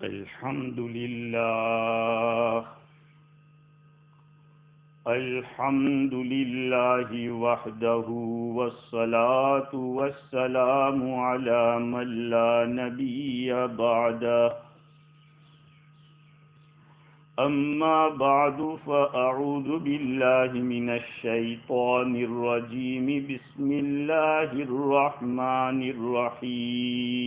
الحمد لله الحمد لله وحده والصلاة والسلام على من لا نبي بعده أما بعد فأعوذ بالله من الشيطان الرجيم بسم الله الرحمن الرحيم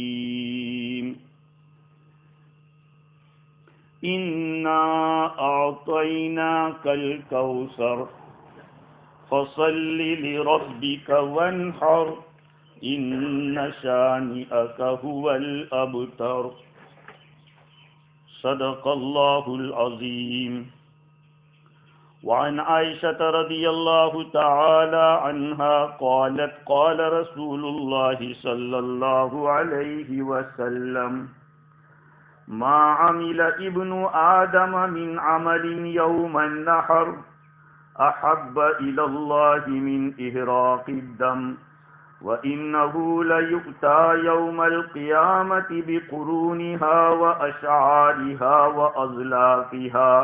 إنا أعطيناك الكوثر فصل لربك وانحر إن شانئك هو الأبتر صدق الله العظيم. وعن عائشة رضي الله تعالى عنها قالت قال رسول الله صلى الله عليه وسلم ما عمل ابن آدم من عمل يوم النحر أحب إلى الله من إهراق الدم وإنه ليؤتى يوم القيامة بقرونها وأشعارها وأظلافها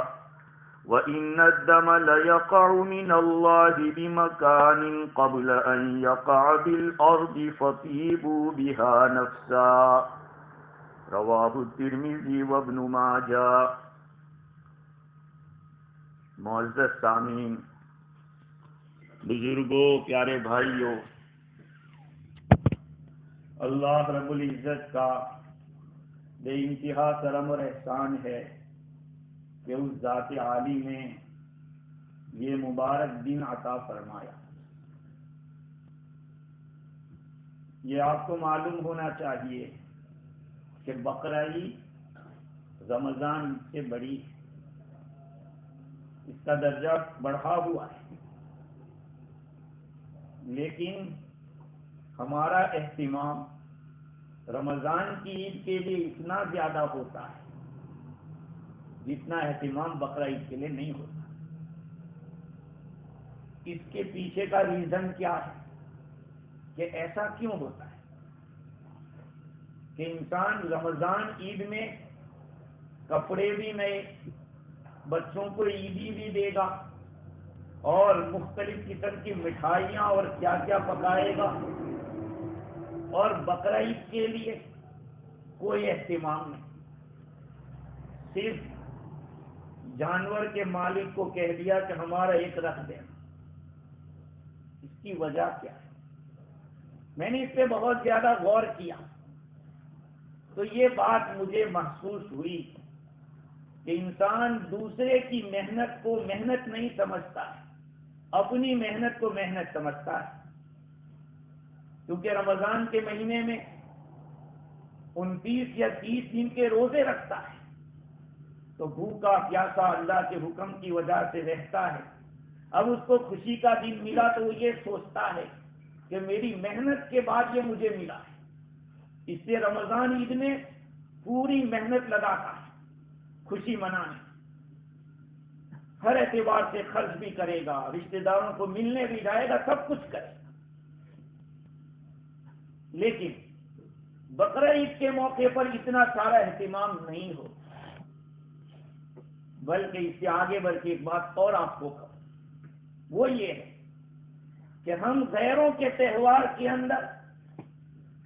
وإن الدم ليقع من الله بمكان قبل أن يقع بالأرض فطيبوا بها نفسا رواہ الترمذی وابن ماجہ. معزز سامعین، بزرگوں، پیارے بھائیوں، اللہ رب العزت کا بے انتہا کرم اور احسان ہے کہ اس ذات عالی نے یہ مبارک دن عطا فرمایا. یہ آپ کو معلوم ہونا چاہیے کہ بقرعید رمضان سے بڑی ہے، اس کا درجہ بڑھا ہوا ہے، لیکن ہمارا اہتمام رمضان کی عید کے لیے اتنا زیادہ ہوتا ہے جتنا اہتمام بقرعید کے لیے نہیں ہوتا. اس کے پیچھے کا ریزن کیا ہے کہ ایسا کیوں ہوتا ہے کہ انسان رمضان عید میں کپڑے بھی نئے، بچوں کو عیدی بھی دے گا اور مختلف قسم کی مٹھائیاں اور کیا کیا پکائے گا، اور بقرعید کے لیے کوئی اہتمام نہیں. صرف جانور کے مالک کو کہہ دیا کہ ہمارا ایک رکھ دینا. اس کی وجہ کیا ہے؟ میں نے اس پہ بہت زیادہ غور کیا تو یہ بات مجھے محسوس ہوئی کہ انسان دوسرے کی محنت کو محنت نہیں سمجھتا ہے، اپنی محنت کو محنت سمجھتا ہے. کیونکہ رمضان کے مہینے میں 29 یا 30 دن کے روزے رکھتا ہے تو بھوکا پیاسا اللہ کے حکم کی وجہ سے رہتا ہے. اب اس کو خوشی کا دن ملا تو وہ یہ سوچتا ہے کہ میری محنت کے بعد یہ مجھے ملا ہے. اس سے رمضان عید میں پوری محنت لگاتا ہے خوشی منانے، ہر اعتبار سے خرچ بھی کرے گا، رشتہ داروں کو ملنے بھی جائے گا، سب کچھ کرے گا. لیکن بقرعید کے موقع پر اتنا سارا اہتمام نہیں ہو، بلکہ اس سے آگے بڑھ کے ایک بات اور آپ کو کہوں، وہ یہ ہے کہ ہم غیروں کے تہوار کے اندر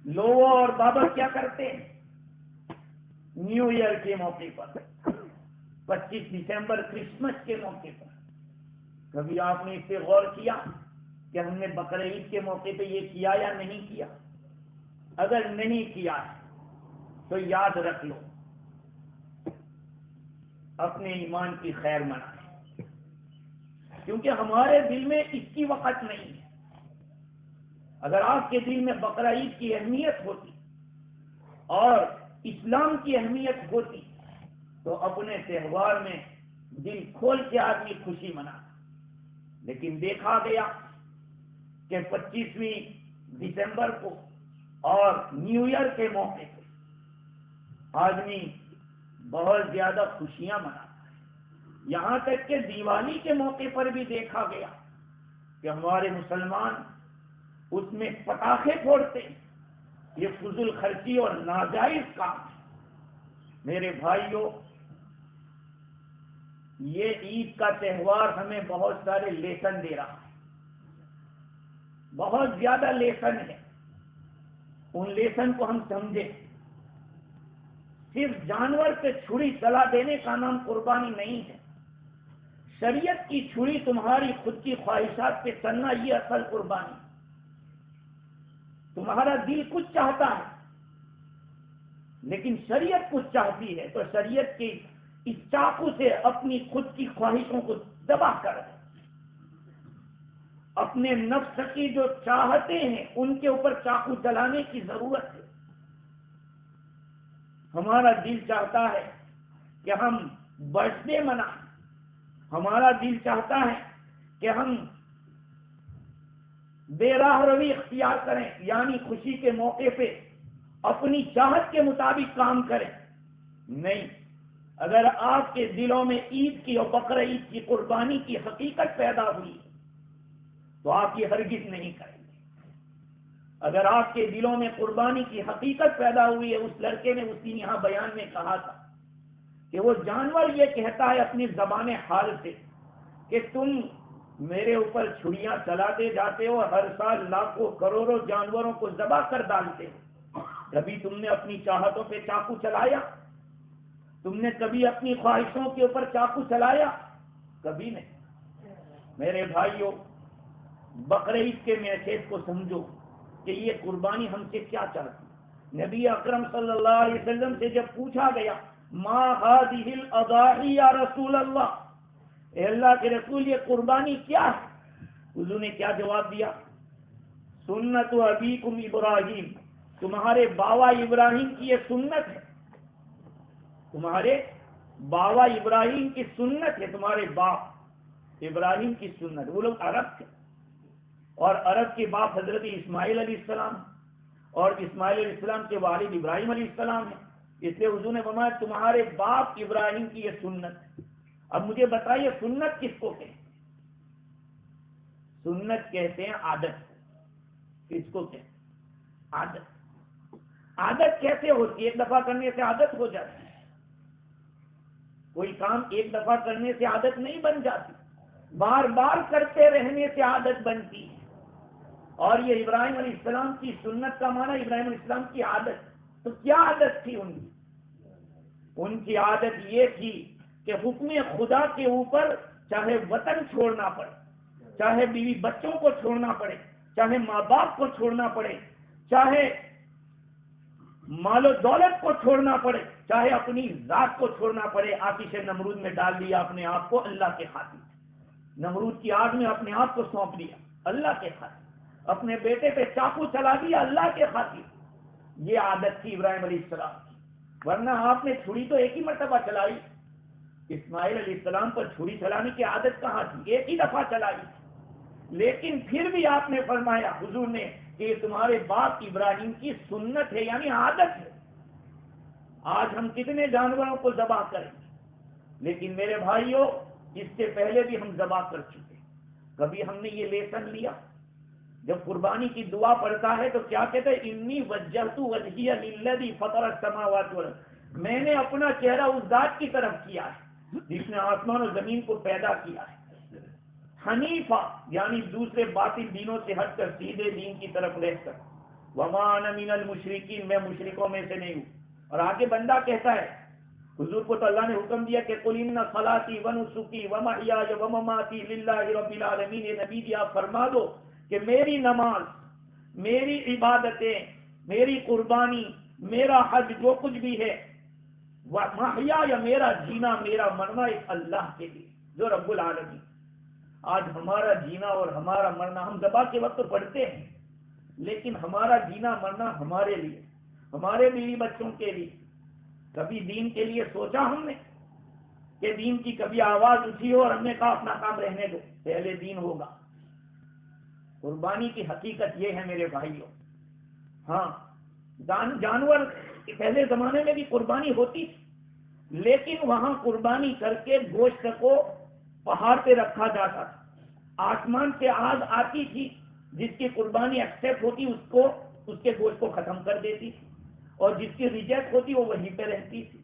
لوگوں اور بابا کیا کرتے ہیں؟ نیو ایئر کے موقع پر، 25 دسمبر کرسمس کے موقع پر کبھی آپ نے اس پہ غور کیا کہ ہم نے بقرعید کے موقع پہ یہ کیا یا نہیں کیا؟ اگر نہیں کیا ہے تو یاد رکھ لو، اپنے ایمان کی خیر منائیں، کیونکہ ہمارے دل میں اس کی وقت نہیں ہے. اگر آپ کے دل میں بقرعید کی اہمیت ہوتی اور اسلام کی اہمیت ہوتی تو اپنے تہوار میں دل کھول کے آدمی خوشی مناتا. لیکن دیکھا گیا کہ 25ویں دسمبر کو اور نیو ایئر کے موقع پہ آدمی بہت زیادہ خوشیاں مناتا ہے. یہاں تک کہ دیوالی کے موقع پر بھی دیکھا گیا کہ ہمارے مسلمان اس میں پٹاخے پھوڑتے. یہ فضول خرچی اور ناجائز کام ہے. میرے بھائیوں، یہ عید کا تہوار ہمیں بہت سارے لیسن دے رہا ہے، بہت زیادہ لیسن ہے۔ ان لیسن کو ہم سمجھیں۔ صرف جانور پہ چھری چلا دینے کا نام قربانی نہیں ہے۔ شریعت کی چھری تمہاری خود کی خواہشات پہ چلنا، یہ اصل قربانی۔ تمہارا دل کچھ چاہتا ہے لیکن شریعت کچھ چاہتی ہے، تو شریعت کی اس چاقو سے اپنی خود کی خواہشوں کو ذبح کر دے۔ اپنے نفس کی جو چاہتے ہیں ان کے اوپر چاقو چلانے کی ضرورت ہے۔ ہمارا دل چاہتا ہے کہ ہم برتھ ڈے منائیں، ہمارا دل چاہتا ہے کہ ہم بے راہ روی اختیار کریں، یعنی خوشی کے موقع پہ اپنی چاہت کے مطابق کام کریں۔ نہیں، اگر آپ کے دلوں میں عید کی اور بقرہ عید کی قربانی کی حقیقت پیدا ہوئی تو آپ یہ ہرگز نہیں کریں گے۔ اگر آپ کے دلوں میں قربانی کی حقیقت پیدا ہوئی ہے، اس لڑکے نے اسی یہاں بیان میں کہا تھا کہ وہ جانور یہ کہتا ہے اپنی زبان حال سے کہ تم میرے اوپر چھریاں چلاتے جاتے ہو، ہر سال لاکھوں کروڑوں جانوروں کو ذبح کر ڈالتے ہو، کبھی تم نے اپنی چاہتوں پہ چاقو چلایا؟ تم نے کبھی اپنی خواہشوں کے اوپر چاقو چلایا؟ کبھی نہیں۔ میرے بھائیوں، بقرہ عید کے میسج کو سمجھو کہ یہ قربانی ہم سے کیا چاہتی۔ نبی اکرم صلی اللہ علیہ وسلم سے جب پوچھا گیا ما هذه الاضاحی یا رسول اللہ، اے اللہ کے رسول یہ قربانی کیا ہے؟ حضور نے کیا جواب دیا؟ سنت ابیکم ابراہیم، تمہارے باوا ابراہیم کی یہ سنت ہے، تمہارے باوا ابراہیم کی سنت ہے، تمہارے باپ ابراہیم کی سنت۔ وہ لوگ عرب تھے اور عرب کے باپ حضرت اسماعیل علیہ السلام اور اسماعیل علیہ السلام کے والد ابراہیم علیہ السلام ہیں، اس لیے حضور نے فرمایا تمہارے باپ ابراہیم کی یہ سنت ہے۔ اب مجھے بتائیے سنت کس کو کہتے ہیں؟ سنت کہتے ہیں عادت۔ کس کو کہتے ہیں؟ عادت۔ عادت کیسے ہوتی ہے؟ ایک دفعہ کرنے سے عادت ہو جاتی ہے؟ کوئی کام ایک دفعہ کرنے سے عادت نہیں بن جاتی، بار بار کرتے رہنے سے عادت بنتی ہے۔ اور یہ ابراہیم علیہ السلام کی سنت کا معنی ابراہیم علیہ السلام کی عادت۔ تو کیا عادت تھی ان کی؟ ان کی عادت یہ تھی کہ حکم خدا کے اوپر چاہے وطن چھوڑنا پڑے، چاہے بیوی بچوں کو چھوڑنا پڑے، چاہے ماں باپ کو چھوڑنا پڑے، چاہے مال و دولت کو چھوڑنا پڑے، چاہے اپنی ذات کو چھوڑنا پڑے، آتش نمرود میں ڈال دیا اپنے آپ کو اللہ کے خاطر، نمرود کی آگ میں اپنے آپ کو سونپ دیا اللہ کے خاطر، اپنے بیٹے پہ چاقو چلا دیا اللہ کے خاطر۔ یہ عادت تھی ابراہیم علیہ السلام کی، ورنہ آپ نے چھری تو ایک ہی مرتبہ چلائی۔ اسماعیل علیہ السلام پر چھری چلانے کی عادت کہاں تھی؟ ایک ہی دفعہ چلائی، لیکن پھر بھی آپ نے فرمایا حضور نے کہ یہ تمہارے باپ ابراہیم کی سنت ہے، یعنی عادت ہے۔ آج ہم کتنے جانوروں کو ذبح کریں، لیکن میرے بھائیوں اس سے پہلے بھی ہم ذبح کر چکے۔ کبھی ہم نے یہ لیسن لیا؟ جب قربانی کی دعا پڑھتا ہے تو کیا کہتے ہیں؟ انی وجہت وجہی للذی فطر السماوات والارض، میں نے اپنا چہرہ اس ذات کی طرف کیا ہے جس نے آسمان اور زمین کو پیدا کیا ہے، حنیفہ یعنی دوسرے باطل دینوں سے ہٹ کر سیدھے دین کی طرف رہ کر، وما انا من المشرکین، میں مشرکوں میں سے نہیں ہوں۔ اور آگے بندہ کہتا ہے، حضور کو تو اللہ نے حکم دیا کہ قل ان صلاتی ونسکی ومحیای ومماتی للہ رب العالمین، یہ نبی جی آپ فرما دو کہ میری نماز، میری عبادتیں، میری قربانی، میرا حج، جو کچھ بھی ہے، محیا یا میرا جینا، میرا مرنا ایک اللہ کے لیے جو رب العالمین۔ آج ہمارا جینا اور ہمارا مرنا، ہم ذبح کے وقت پڑھتے ہیں لیکن ہمارا جینا مرنا ہمارے لیے، ہمارے بیوی بچوں کے لیے۔ کبھی دین کے لیے سوچا ہم نے کہ دین کی کبھی آواز اٹھی ہو اور ہم نے کہا اپنا کام رہنے دو، پہلے دین ہوگا؟ قربانی کی حقیقت یہ ہے میرے بھائیوں۔ ہاں، جانور پہلے زمانے میں بھی قربانی ہوتی تھی، لیکن وہاں قربانی کر کے گوشت کو پہاڑ پہ رکھا جاتا تھا، آسمان سے آگ آتی تھی، جس کی قربانی ایکسپٹ ہوتی اس کے گوشت کو ختم کر دیتی تھی، اور جس کی ریجیکٹ ہوتی وہ وہیں پہ رہتی تھی۔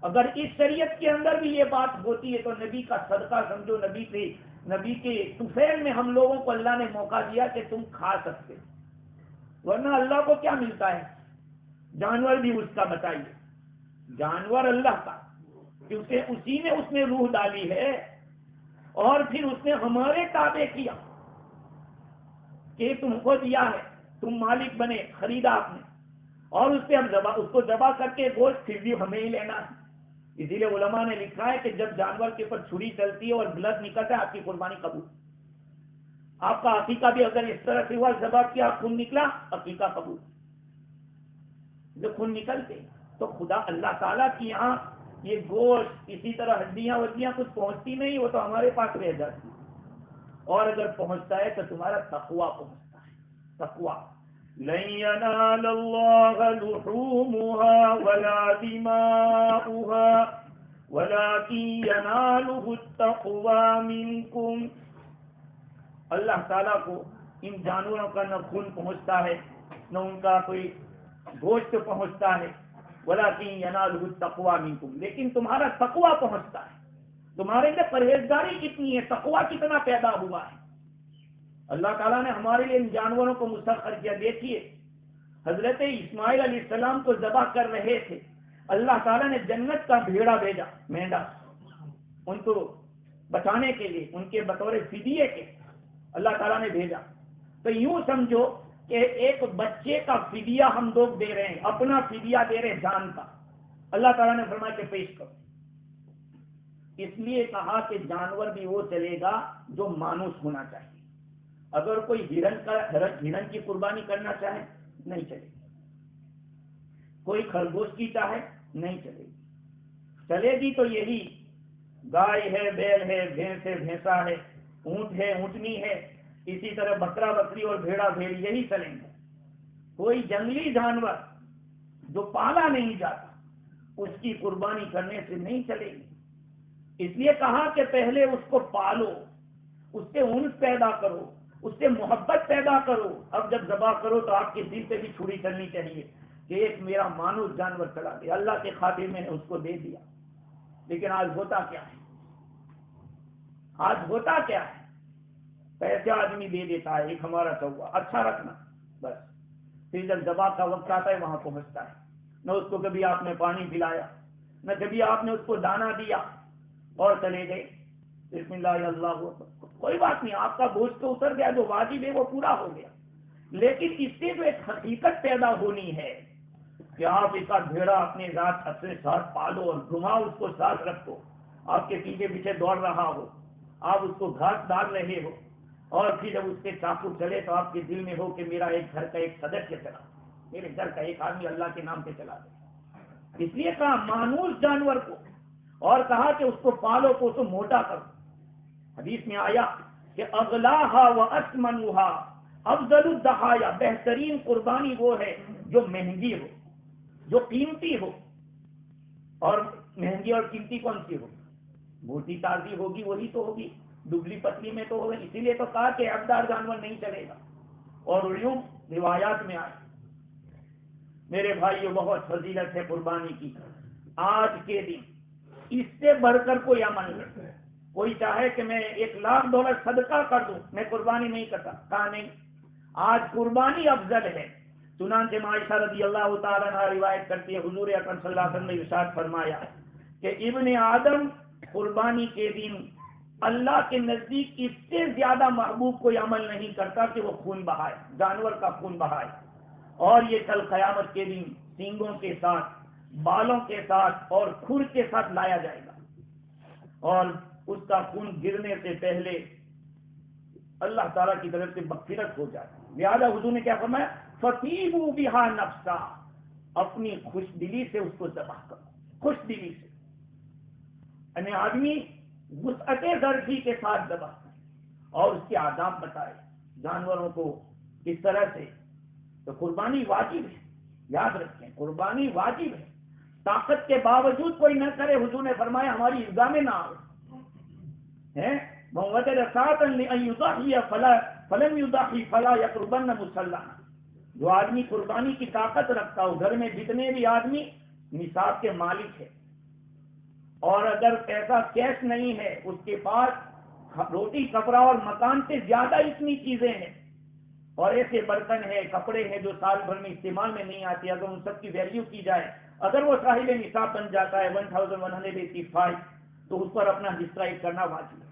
اگر اس شریعت کے اندر بھی یہ بات ہوتی ہے تو نبی کا صدقہ سمجھو، نبی کے طفیل میں ہم لوگوں کو اللہ نے موقع دیا کہ تم کھا سکتے، ورنہ اللہ کو کیا ملتا ہے؟ جانور بھی اس کا، بتائیے، جانور اللہ کا، کیونکہ اسی نے اس میں روح ڈالی ہے، اور پھر اس نے ہمارے تابع کیا کہ تم کو دیا ہے، تم مالک بنے، خریدا آپ نے، اور اس پہ ہم اس کو ذبح کر کے گوشت پھر بھی ہمیں ہی لینا ہے۔ اسی لیے علماء نے لکھا ہے کہ جب جانور کے اوپر چھری چلتی ہے اور بلڈ نکلتا ہے، آپ کی قربانی قبول، آپ کا عقیقہ بھی اگر اس طرح سے ہوا، ذبح کیا، خون نکلا، عقیقہ قبول۔ جو خون نکلتے تو خدا اللہ تعالیٰ کی یہاں یہ گوشت، اسی طرح ہڈیاں وڈیاں کچھ پہنچتی نہیں، وہ تو ہمارے پاس رہ جاتی، اور اگر پہنچتا ہے تو تمہارا تقویٰ پہنچتا ہے، تقویٰ۔ لن ينال الله لحومها ولا دماؤها ولكن يناله التقوى منكم۔ اللہ تعالیٰ کو ان جانوروں کا نہ خون پہنچتا ہے، نہ ان کا کوئی گوشت پہنچتا ہے، ولكن يناله التقوى منكم، لیکن تمہارا تقویٰ پہنچتا ہے، تمہارے اندر پرہیزگاری کتنی ہے، تقویٰ کتنا پیدا ہوا ہے۔ اللہ تعالیٰ نے ہمارے لیے ان جانوروں کو مسخر کیا۔ دیکھیے، حضرت اسماعیل علیہ السلام کو ذبح کر رہے تھے، اللہ تعالیٰ نے جنت کا بھیڑا بھیجا، مینڈا، ان کو بچانے کے لیے، ان کے بطور فدیے کے اللہ تعالیٰ نے بھیجا۔ تو یوں سمجھو کہ ایک بچے کا فدیہ ہم لوگ دے رہے ہیں، اپنا فدیہ دے رہے ہیں جان کا۔ اللہ تعالیٰ نے فرمایا کہ پیش کرو۔ اس لیے کہا کہ جانور بھی وہ چلے گا جو مانوس ہونا چاہیے۔ اگر کوئی ہرن کی قربانی کرنا چاہے نہیں چلے گی، کوئی خرگوش کی چاہے نہیں چلے گی، چلے گی تو یہی گائے ہے، بیل ہے، بھینس ہے، بھینسا ہے، اونٹ ہے، اونٹنی ہے، اسی طرح بکرا بکری اور بھیڑا بھیڑ، یہی چلیں گے۔ کوئی جنگلی جانور جو پالا نہیں جاتا اس کی قربانی کرنے سے نہیں چلے گی۔ اس لیے کہا کہ پہلے اس کو پالو، اس سے انس پیدا کرو، اس سے محبت پیدا کرو، اب جب ذبح کرو تو آپ کے دل پہ بھی چھری چلنی چاہیے کہ ایک میرا مانوس جانور چلا گیا، اللہ کے خاطر میں نے اس کو دے دیا۔ لیکن آج ہوتا کیا ہے؟ آج ہوتا کیا ہے؟ پیسے آدمی دے دیتا ہے، ایک ہمارا چوہا اچھا رکھنا، بس پھر جب ذبح کا وقت آتا ہے وہاں پہنچتا ہے، نہ اس کو کبھی آپ نے پانی پلایا، نہ کبھی آپ نے اس کو دانا دیا، اور چلے گئے بسم اللہ اللہ اکبر۔ کوئی بات نہیں، آپ کا گوشت تو اتر گیا، جو واجب ہے وہ پورا ہو گیا، لیکن اس سے جو ایک حقیقت پیدا ہونی ہے کہ آپ اس کا بھیڑا اپنے ذات اپنے ساتھ پالو اور گھماؤ، اس کو ساتھ رکھو، آپ کے پیچھے پیچھے دوڑ رہا ہو، آپ اس کو گھاس ڈال رہے ہو، اور پھر جب اس کے چاقو چلے تو آپ کے دل میں ہو کہ میرا ایک گھر کا ایک سدسیہ چلا، میرے گھر کا ایک آدمی اللہ کے نام پہ چلا دے۔ اس لیے کہا مانوس جانور کو، اور کہا کہ اس کو پالو، کو اسے موٹا کرو۔ حدیث میں آیا کہ اغلاہا و اسمنھا افضل الضحایا، بہترین قربانی وہ ہے جو مہنگی ہو، جو قیمتی ہو۔ اور مہنگی اور قیمتی کون سی ہو؟ موٹی تازی ہوگی وہی تو ہوگی، دبلی پتلی میں تو ہوگی۔ اسی لیے تو کہا کہ ابدار جانور نہیں چلے گا۔ اور یوں روایات میں آئے، میرے بھائیو بہت فضیلت ہے قربانی کی۔ آج کے دن اس سے بڑھ کر کوئی عمل نہیں۔ کوئی چاہے کہ میں $1,00,000 صدقہ کر دوں، میں قربانی نہیں کرتا، کہا نہیں، آج قربانی افضل ہے۔ چنانچہ عائشہ رضی اللہ تعالیٰ عنہا روایت کرتی ہے، حضور اکرم صلی اللہ علیہ وسلم نے ارشاد فرمایا کہ ابن آدم قربانی کے دن اللہ کے نزدیک اس سے زیادہ محبوب کوئی عمل نہیں کرتا کہ وہ خون بہائے، جانور کا خون بہائے، اور یہ کل قیامت کے دن سینگوں کے ساتھ، بالوں کے ساتھ اور کھر کے ساتھ لایا جائے گا، اور اس کا خون گرنے سے پہلے اللہ تعالیٰ کی طرف سے مغفرت ہو جائے۔ لہذا حضور نے کیا فرمایا، فَطِيبُوا بِهَا نَفْسًا، اپنی خوش دلی سے اس کو ذبح کرو، خوش دلی سے، یعنی آدمی وسعت ظرفی کے ساتھ ذبح کرے، اور اس کے آداب بتائے جانوروں کو کس طرح سے۔ تو قربانی واجب ہے، یاد رکھیں قربانی واجب ہے، طاقت کے باوجود کوئی نہ کرے، حضور نے فرمایا ہماری ارضا میں نہ آئے۔ فلم یضحی فلا یقربن مصلانا، جو آدمی قربانی کی طاقت رکھتا ہو، گھر میں جتنے بھی آدمی نصاب کے مالک ہے، اور اگر پیسہ کیش نہیں ہے، اس کے پاس روٹی کپڑا اور مکان سے زیادہ اتنی چیزیں ہیں، اور ایسے برتن ہیں، کپڑے ہیں جو سال بھر میں استعمال میں نہیں آتے، اگر ان سب کی ویلیو کی جائے، اگر وہ صاحب نصاب بن جاتا ہے 1185، تو اس پر اپنا حصہ کرنا واجب ہے۔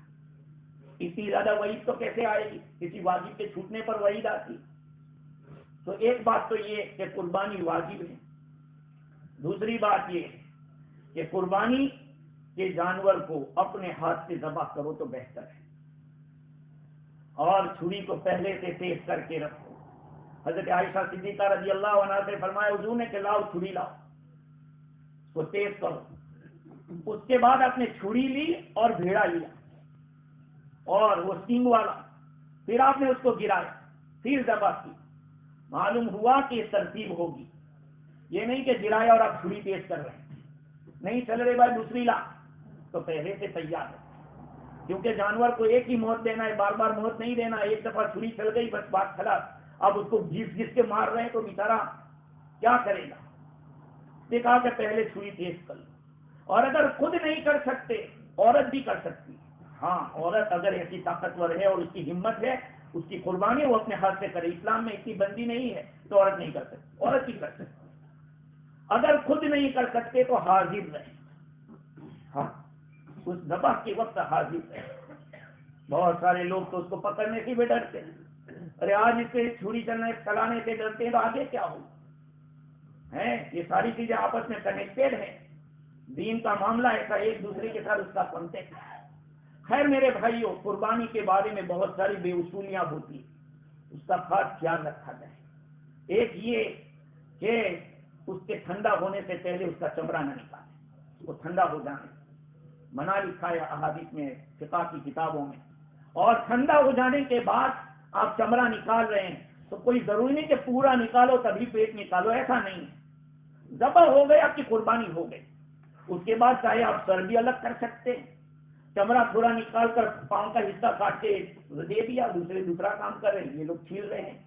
اتنی زیادہ وعید تو کیسے آئے گی؟ کسی واجب کے چھوٹنے پر وعید آتی۔ تو ایک بات تو یہ کہ قربانی واجب ہے، دوسری بات یہ کہ قربانی کے جانور کو اپنے ہاتھ سے ذبح کرو تو بہتر ہے، اور چھری کو پہلے سے تیز کر کے رکھو۔ حضرت عائشہ صدیقہ رضی اللہ عنہا سے فرمایا حضور نے کہ لاؤ چھری لاؤ، اس کو تیز کرو۔ اس کے بعد آپ نے چھری لی اور بھیڑا لیا، اور وہ سینگ والا، پھر آپ نے اس کو گرایا، پھر ذبح کی۔ معلوم ہوا کہ یہ ترتیب ہوگی، یہ نہیں کہ گرایا اور آپ چھری تیز کر رہے ہیں، نہیں چل رہے بھائی دوسری لا، تو پہلے سے تیار ہے، کیونکہ جانور کو ایک ہی موت دینا ہے، بار بار موت نہیں دینا۔ ایک دفعہ چھری چل گئی بس بات خلاص، اب اس کو گھس گھس کے مار رہے ہیں تو بیچارہ کیا کرے گا؟ دیکھا کہ پہلے چھری تیز کر لو، اور اگر خود نہیں کر سکتے عورت بھی کر سکتی ہے۔ ہاں، عورت اگر ایسی طاقتور ہے اور اس کی ہمت ہے، اس کی قربانی وہ اپنے ہاتھ سے کرے، اسلام میں اتنی بندی نہیں ہے تو عورت نہیں کر سکتی، عورت بھی کر سکتی۔ اگر خود نہیں کر سکتے تو حاضر رہیں، ہاں اس ذبح کے وقت حاضر رہیں۔ بہت سارے لوگ تو اس کو پکڑنے سے بھی ڈرتے ہیں، ارے آج اس سے چھری چلانے سے ڈرتے ہیں تو آگے کیا ہو؟ یہ ساری چیزیں آپس میں کنیکٹڈ ہیں، دین کا معاملہ ایسا ایک دوسرے کے ساتھ اس کا کانٹیکٹ ہے۔ خیر میرے بھائیوں، قربانی کے بارے میں بہت ساری بے اصولیاں ہوتی ہیں، اس کا خاص خیال رکھا جائے۔ ایک یہ کہ اس کے ٹھنڈا ہونے سے پہلے اس کا چمڑا نہ نکالے، اس کو ٹھنڈا ہو جانے منع لکھا ہے احادیث میں، فقہ کی کتابوں میں۔ اور ٹھنڈا ہو جانے کے بعد آپ چمڑا نکال رہے ہیں تو کوئی ضروری نہیں کہ پورا نکالو تبھی پیٹ نکالو، ایسا نہیں ہے۔ ذبح ہو گئی، آپ کی قربانی ہو گئی، اس کے بعد چاہے آپ سر بھی الگ کر سکتے ہیں، چمڑا تھوڑا نکال کر پاؤں کا حصہ کاٹ کے دے دیا، دوسرا کام کر رہے ہیں، یہ لوگ چھیل رہے ہیں۔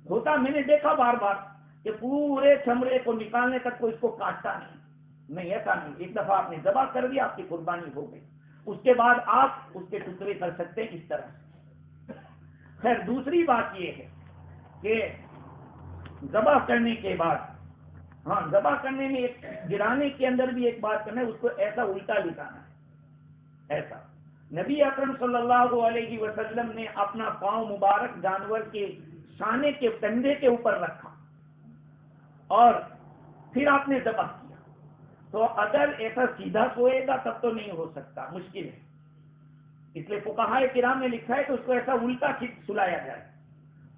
ہوتا میں نے دیکھا بار بار کہ پورے چمڑے کو نکالنے تک کوئی اس کو کاٹتا نہیں، ایسا نہیں۔ ایک دفعہ آپ نے ذبح کر دیا، آپ کی قربانی ہو گئی، اس کے بعد آپ اس کے ٹکڑے کر سکتے ہیں اس طرح۔ خیر دوسری بات یہ ہے کہ ذبح کرنے کے بعد، ہاں ذبح کرنے میں ایک گرانے کے اندر بھی ایک بات کرنا ہے، اس کو ایسا الٹا لٹانا ہے، ایسا۔ نبی اکرم صلی اللہ علیہ وسلم نے اپنا پاؤں مبارک جانور کے شانے کے کندھے کے اوپر رکھا اور پھر آپ نے ذبح کیا۔ تو اگر ایسا سیدھا سوئے گا تب تو نہیں ہو سکتا، مشکل ہے، اس لیے فقہائے کرام نے لکھا ہے کہ اس کو ایسا الٹا سلایا جائے۔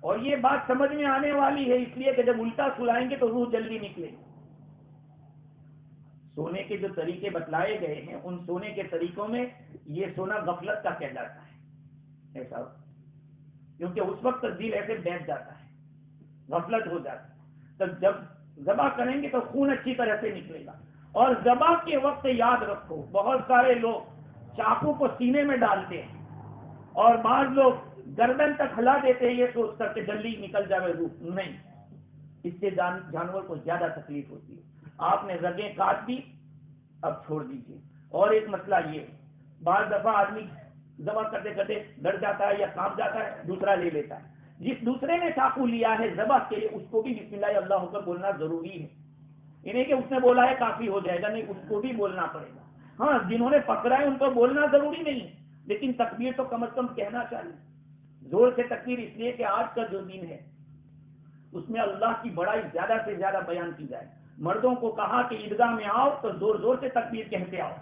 اور یہ بات سمجھ میں آنے والی ہے اس لیے کہ جب الٹا سلائیں گے تو روح جلدی نکلے گی۔ سونے کے جو طریقے بتلائے گئے ہیں ان سونے کے طریقوں میں یہ سونا غفلت کا کہلاتا ہے، ایسا، کیونکہ اس وقت دل ایسے بیٹھ جاتا ہے، غفلت ہو جاتی ہے۔ تب جب ذبح کریں گے تو خون اچھی طرح سے نکلے گا۔ اور ذبح کے وقت یاد رکھو، بہت سارے لوگ چاقو کو سینے میں ڈالتے ہیں اور بعض لوگ گردن تک ہلا دیتے ہیں یہ سوچ کر کہ جلدی نکل جائے روح، نہیں، اس سے جانور کو زیادہ تکلیف ہوتی ہے۔ آپ نے رگیں کاٹ دی، اب چھوڑ دیجیے۔ اور ایک مسئلہ یہ، بعض دفعہ آدمی ذبح کرتے کرتے ڈر جاتا ہے یا کانپ جاتا ہے، دوسرا لے لیتا ہے۔ جس دوسرے نے چاقو لیا ہے ذبح کے لیے اس کو بھی بسم اللہ اللہ اکبر بولنا ضروری ہے، انہیں کہ اس نے بولا ہے کافی ہو جائے گا، نہیں، اس کو بھی بولنا پڑے گا۔ ہاں جنہوں نے پکڑا ہے ان کو بولنا ضروری نہیں ہے، لیکن تکبیر تو کم از کم کہنا چاہیے، زور سے تکبیر، اس لیے کہ آج کا جو دن ہے اس میں اللہ کی بڑائی زیادہ سے زیادہ بیان کی جائے۔ مردوں کو کہا کہ عیدگاہ میں آؤ تو زور زور سے تکبیر کہتے آؤ،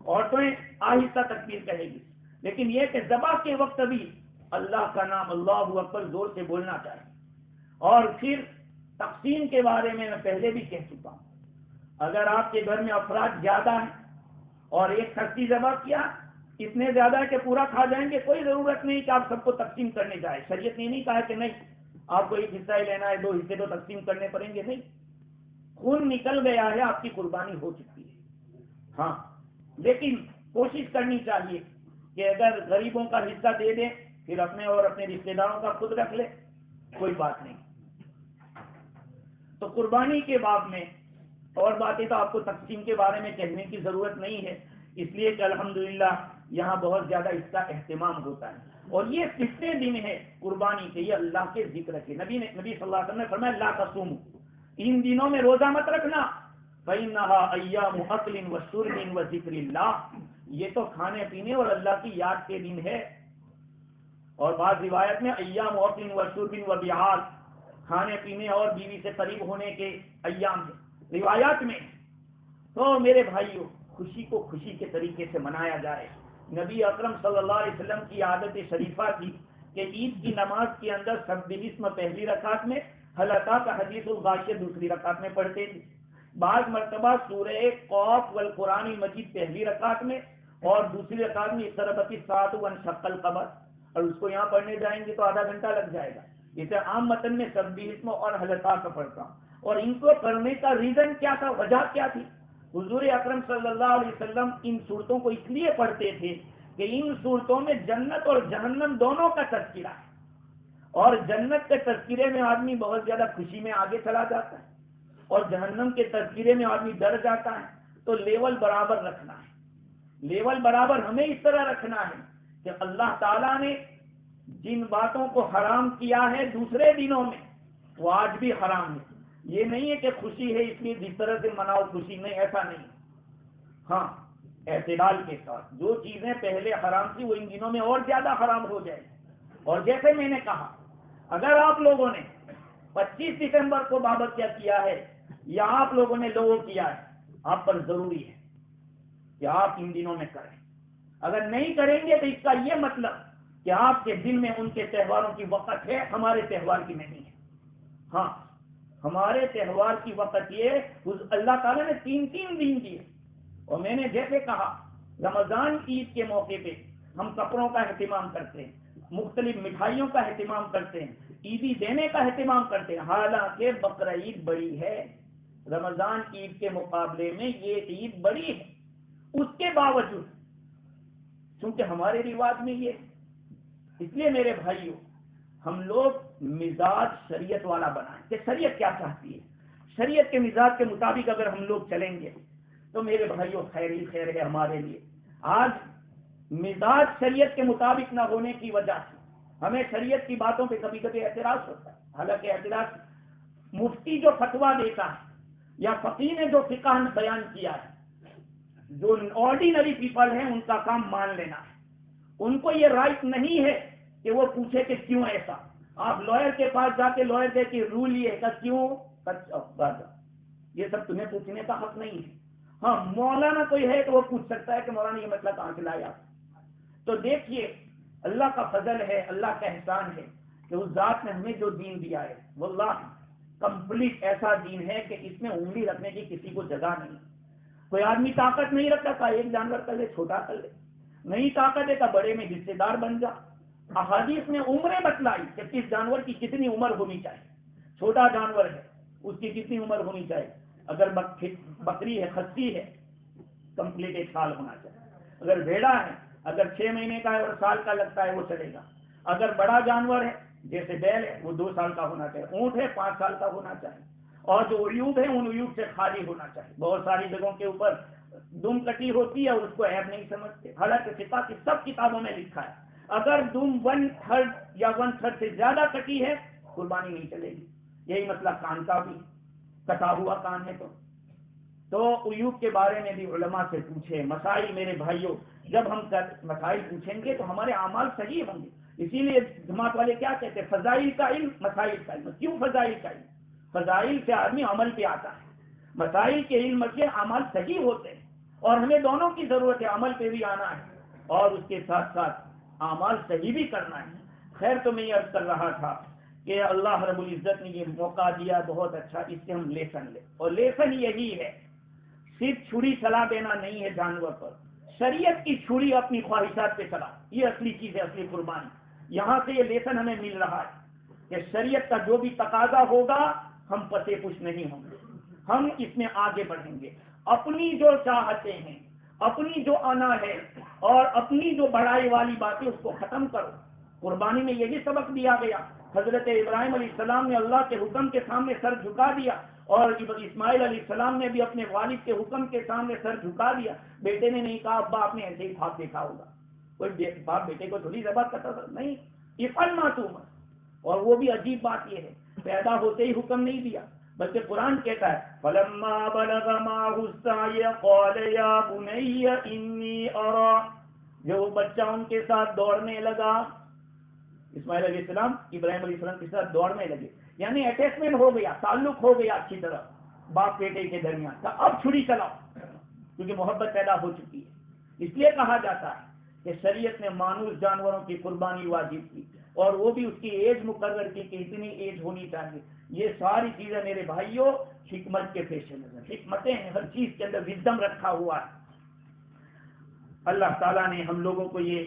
عورتیں آہستہ تکبیر کہے گی، لیکن یہ کہ ذبح کے وقت بھی اللہ کا نام اللہ اکبر زور سے بولنا چاہیے۔ اور پھر تقسیم کے بارے میں پہلے بھی کہہ چکا ہوں، اگر آپ کے گھر میں افراد زیادہ ہیں اور ایک کھسی ذبح کیا، اتنے زیادہ ہے کہ پورا کھا جائیں گے، کوئی ضرورت نہیں کہ آپ سب کو تقسیم کرنے جائیں۔ شریعت نے نہیں کہا کہ نہیں آپ کو ایک حصہ ہی لینا ہے، 2 حصے تو تقسیم کرنے پڑیں گے، نہیں، خون نکل گیا ہے، آپ کی قربانی ہو چکی ہے۔ ہاں لیکن کوشش کرنی چاہیے کہ اگر غریبوں کا حصہ دے دیں پھر اپنے اور اپنے رشتے داروں کا خود رکھ لے، کوئی بات نہیں۔ تو قربانی کے باب میں اور باتیں تو آپ کو تقسیم کے بارے میں کہنے کی ضرورت نہیں ہے، اس لیے کہ الحمدللہ یہاں بہت زیادہ اس کا اہتمام ہوتا ہے. اور یہ کتنے دن ہے قربانی کے، یہ اللہ کے ذکر کے. نبی صلی اللہ علیہ وسلم نے فرمایا لا تصوموا، ان دنوں میں روزہ مت رکھنا، فإنها أيام أكل وشرب وذكر اللہ، یہ تو کھانے پینے اور اللہ کی یاد کے دن ہے. اور بعض روایت میں ایام أكل وشرب وبعاد، کھانے پینے اور بیوی سے قریب ہونے کے ایام ہیں روایات میں. تو میرے بھائیوں، خوشی کو خوشی کے طریقے سے منایا جائے. نبی اکرم صلی اللہ علیہ وسلم کی عادت شریفہ تھی کہ عید کی نماز کے اندر سبح اسم پہلی رکعت میں، هل اتاک حدیث الغاشیہ دوسری رکعت میں پڑھتے تھے. بعض مرتبہ سورہ قاف والقرآن مجید پہلی رکعت میں اور دوسری رکعت میں اقتربت الساعۃ وانشق القمر، اور اس کو یہاں پڑھنے جائیں گے تو آدھا گھنٹہ لگ جائے گا. اسے عام متن میں سبح اسم اور هل اتاک پڑھتا ہوں. اور ان کو کرنے کا ریزن کیا تھا، وجہ کیا تھی؟ حضور اکرم صلی اللہ علیہ وسلم ان صورتوں کو اس لیے پڑھتے تھے کہ ان صورتوں میں جنت اور جہنم دونوں کا تذکرہ ہے، اور جنت کے تذکرے میں آدمی بہت زیادہ خوشی میں آگے چلا جاتا ہے، اور جہنم کے تذکرے میں آدمی ڈر جاتا ہے. تو لیول برابر رکھنا ہے. لیول برابر ہمیں اس طرح رکھنا ہے کہ اللہ تعالیٰ نے جن باتوں کو حرام کیا ہے دوسرے دنوں میں، وہ آج بھی حرام ہے. یہ نہیں ہے کہ خوشی ہے اس لیے جس طرح سے مناؤ خوشی، نہیں، ایسا نہیں. ہاں، اعتدال کے ساتھ جو چیزیں پہلے حرام تھی وہ ان دنوں میں اور زیادہ حرام ہو جائے. اور جیسے میں نے کہا، اگر آپ لوگوں نے 25 دسمبر کو بابت کیا ہے یا آپ لوگوں نے لوگو کیا ہے، آپ پر ضروری ہے کہ آپ ان دنوں میں کریں. اگر نہیں کریں گے تو اس کا یہ مطلب کہ آپ کے دل میں ان کے تہواروں کی وقت ہے، ہمارے تہوار کی نہیں ہے. ہاں، ہمارے تہوار کی وقت یہ اللہ تعالیٰ نے 3 دن دیے. اور میں نے جیسے کہا، رمضان عید کے موقع پہ ہم کپڑوں کا اہتمام کرتے ہیں، مختلف مٹھائیوں کا اہتمام کرتے ہیں، عیدی دینے کا اہتمام کرتے ہیں. حالانکہ بقرعید بڑی ہے، رمضان عید کے مقابلے میں یہ عید بڑی ہے. اس کے باوجود چونکہ ہمارے رواج میں یہ، اس لیے میرے بھائیوں ہم لوگ مزاج شریعت والا بنائیں کہ شریعت کیا چاہتی ہے. شریعت کے مزاج کے مطابق اگر ہم لوگ چلیں گے تو میرے بھائیوں خیر ہی خیر ہے ہمارے لیے. آج مزاج شریعت کے مطابق نہ ہونے کی وجہ سے ہمیں شریعت کی باتوں پہ کبھی کبھی اعتراض ہوتا ہے. حالانکہ اعتراض مفتی جو فتویٰ دیتا ہے یا فقیہ نے جو فقہ بیان کیا ہے، جو آرڈینری پیپل ہیں ان کا کام مان لینا ہے. ان کو یہ رائٹ نہیں ہے کہ وہ پوچھے کہ کیوں ایسا. آپ لائر کے پاس جا کے لائر دے کہ رول یہ ہے کہ کیوں، یہ سب تمہیں پوچھنے کا حق نہیں ہے. ہاں، مولانا کوئی ہے تو وہ پوچھ سکتا ہے کہ مولانا یہ مسئلہ کہاں سے لایا. تو دیکھیے اللہ کا فضل ہے، اللہ کا احسان ہے کہ اس ذات نے ہمیں جو دین دیا ہے واللہ کمپلیٹ ایسا دین ہے کہ اس میں انگلی رکھنے کی کسی کو جگہ نہیں. کوئی آدمی طاقت نہیں رکھتا تھا ایک جانور کر لے، چھوٹا کر لے، نہیں طاقت ہے تو بڑے میں حصے دار بن جا. احادیث نے عمریں بتلائی کہ کس جانور کی کتنی عمر ہونی چاہیے. چھوٹا جانور ہے اس کی کتنی عمر ہونی چاہیے. اگر بکری ہے، خصی ہے، کمپلیٹ 1 سال ہونا چاہیے. اگر بھیڑا ہے، اگر 6 مہینے کا ہے اور سال کا لگتا ہے وہ چلے گا. اگر بڑا جانور ہے جیسے بیل ہے وہ 2 سال کا ہونا چاہیے. اونٹ ہے 5 سال کا ہونا چاہیے. اور جو عیوب ہے ان عیوب سے خالی ہونا چاہیے. بہت ساری جگہوں کے اوپر دم کٹی ہوتی ہے اور اس کو عیب نہیں سمجھتے، حالانکہ فقہ کی سب کتابوں میں لکھا ہے اگر دم 1/3 یا 1/3 سے زیادہ کٹی ہے قربانی نہیں چلے گی. یہی مسئلہ کان کا بھی، کٹا ہوا کان ہے تو عیوب کے بارے میں بھی علماء سے پوچھے. مسائل میرے بھائیوں جب ہم مسائل پوچھیں گے تو ہمارے اعمال صحیح ہوں گے. اسی لیے جماعت والے کیا کہتے ہیں، فضائل کا علم مسائل کا علم. کیوں فضائل کا علم؟ فضائل سے آدمی عمل پہ آتا ہے، مسائل کے علم سے اعمال صحیح ہوتے ہیں. اور ہمیں دونوں کی ضرورت ہے، عمل پہ بھی آنا ہے اور اس کے ساتھ ساتھ اعمال صحیح بھی کرنا ہے. خیر، تو میں یہ عرض کر رہا تھا کہ اللہ رب العزت نے یہ موقع دیا بہت اچھا، اس سے ہم لیسن لیں. اور لیسن یہی ہے، صرف چھری چلا دینا نہیں ہے جانور پر، شریعت کی چھری اپنی خواہشات پہ چلا، یہ اصلی چیز ہے، اصلی قربانی. یہاں سے یہ لیسن ہمیں مل رہا ہے کہ شریعت کا جو بھی تقاضا ہوگا ہم پتے پوچھ نہیں ہوں گے، ہم اس میں آگے بڑھیں گے. اپنی جو چاہتے ہیں، اپنی جو انا ہے اور اپنی جو بڑائی والی باتیں اس کو ختم کرو. قربانی میں یہی سبق دیا گیا. حضرت ابراہیم علیہ السلام نے اللہ کے حکم کے سامنے سر جھکا دیا اور اسماعیل علیہ السلام نے بھی اپنے والد کے حکم کے سامنے سر جھکا دیا. بیٹے نے نہیں کہا ابا آپ نے ایسے ہی خواب دیکھا ہوگا. کوئی باپ بیٹے کو تھوڑی ذبح کرتا تھا, نہیں, افعل ما تؤمر. اور وہ بھی عجیب بات یہ ہے, پیدا ہوتے ہی حکم نہیں دیا, بلکہ قرآن کہتا ہے فَلَمَّا بَلَغَ مَعَهُ السَّعْيَ قَالَ يَا بُنَيَّ إِنِّي أَرَىٰ. جب وہ بچہ ان کے ساتھ دوڑنے لگا, اسماعیل علیہ السلام ابراہیم علیہ السلام کے ساتھ دوڑنے لگے, یعنی اٹیچمنٹ ہو گیا, تعلق ہو گیا اچھی طرح باپ بیٹے کے درمیان کا. اب چھری چلاؤ, کیونکہ محبت پیدا ہو چکی ہے. اس لیے کہا جاتا ہے کہ شریعت نے مانوس جانوروں کی قربانی واجب کی, اور وہ بھی اس کی ایج مقرر کی کہ اتنی ایج ہونی چاہیے. یہ ساری چیزیں میرے بھائیوں حکمت کے پیش نظر, حکمتیں ہیں, ہر چیز کے اندر وزڈم رکھا ہوا ہے. اللہ تعالیٰ نے ہم لوگوں کو یہ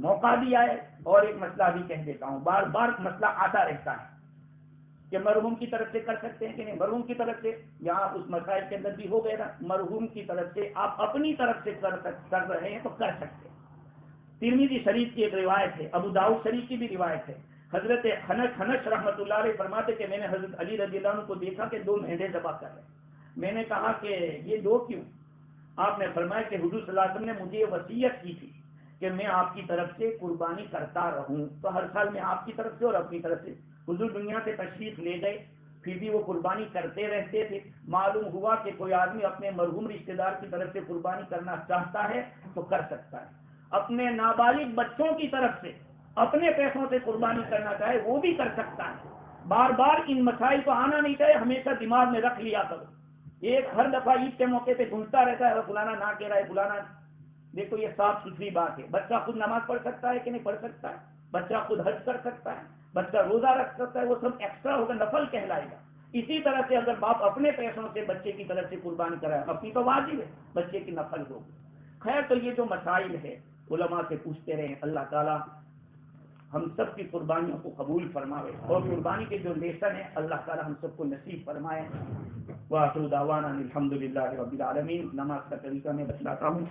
موقع دیا ہے. اور ایک مسئلہ بھی کہہ دیتا ہوں, بار بار مسئلہ آتا رہتا ہے کہ مرحوم کی طرف سے کر سکتے ہیں کہ نہیں. مرحوم کی طرف سے یہاں اس مسائل کے اندر بھی ہو گیا نا, مرحوم کی طرف سے آپ اپنی طرف سے کر رہے ہیں تو کر سکتے ہیں. ترمذی شریف کی ایک روایت ہے, ابو داؤد شریف کی بھی روایت ہے. حضرت خنش رحمۃ اللہ علیہ فرماتے کہ میں نے حضرت علی رضی اللہ عنہ کو دیکھا کہ 2 مینڈے ذبح کر رہے. میں نے کہا کہ یہ 2 کیوں؟ آپ نے فرمایا کہ حضور صلی اللہ علیہ وسلم نے مجھے یہ وصیت کی تھی کہ میں آپ کی طرف سے قربانی کرتا رہوں, تو ہر سال میں آپ کی طرف سے اور اپنی طرف سے. حضور دنیا سے تشریف لے گئے, پھر بھی وہ قربانی کرتے رہتے تھے. معلوم ہوا کہ کوئی آدمی اپنے مرحوم رشتے دار کی طرف سے قربانی کرنا چاہتا ہے تو کر سکتا ہے. اپنے نابالغ بچوں کی طرف سے اپنے پیسوں سے قربانی کرنا چاہے وہ بھی کر سکتا ہے. بار بار ان مسائل کو آنا نہیں چاہیے, ہمیشہ دماغ میں رکھ لیا کرو. ایک ہر دفعہ عید کے موقع پہ گھومتا رہتا ہے, فلانا نہ کہہ رہا ہے, فلانا. دیکھو یہ صاف ستھری بات ہے. بچہ خود نماز پڑھ سکتا ہے کہ نہیں پڑھ سکتا ہے, بچہ خود حج کر سکتا ہے, بچہ روزہ رکھ سکتا ہے, وہ سب ایکسٹرا ہوگا, نفل کہلائے گا. اسی طرح سے اگر باپ اپنے پیسوں سے بچے کی طرف سے قربانی کرائے, اپنی تو واجب ہے, بچے کی نفل ہوگی. خیر, تو یہ جو مسائل ہے علماء سے پوچھتے رہے. اللہ تعالیٰ ہم سب کی قربانیوں کو قبول فرمائے, اور قربانی کے جو لیسن ہے اللہ تعالیٰ ہم سب کو نصیب فرمائے. وآخر دعوانا الحمدللہ رب العالمین. نماز کا طریقہ میں بتلاتا ہوں.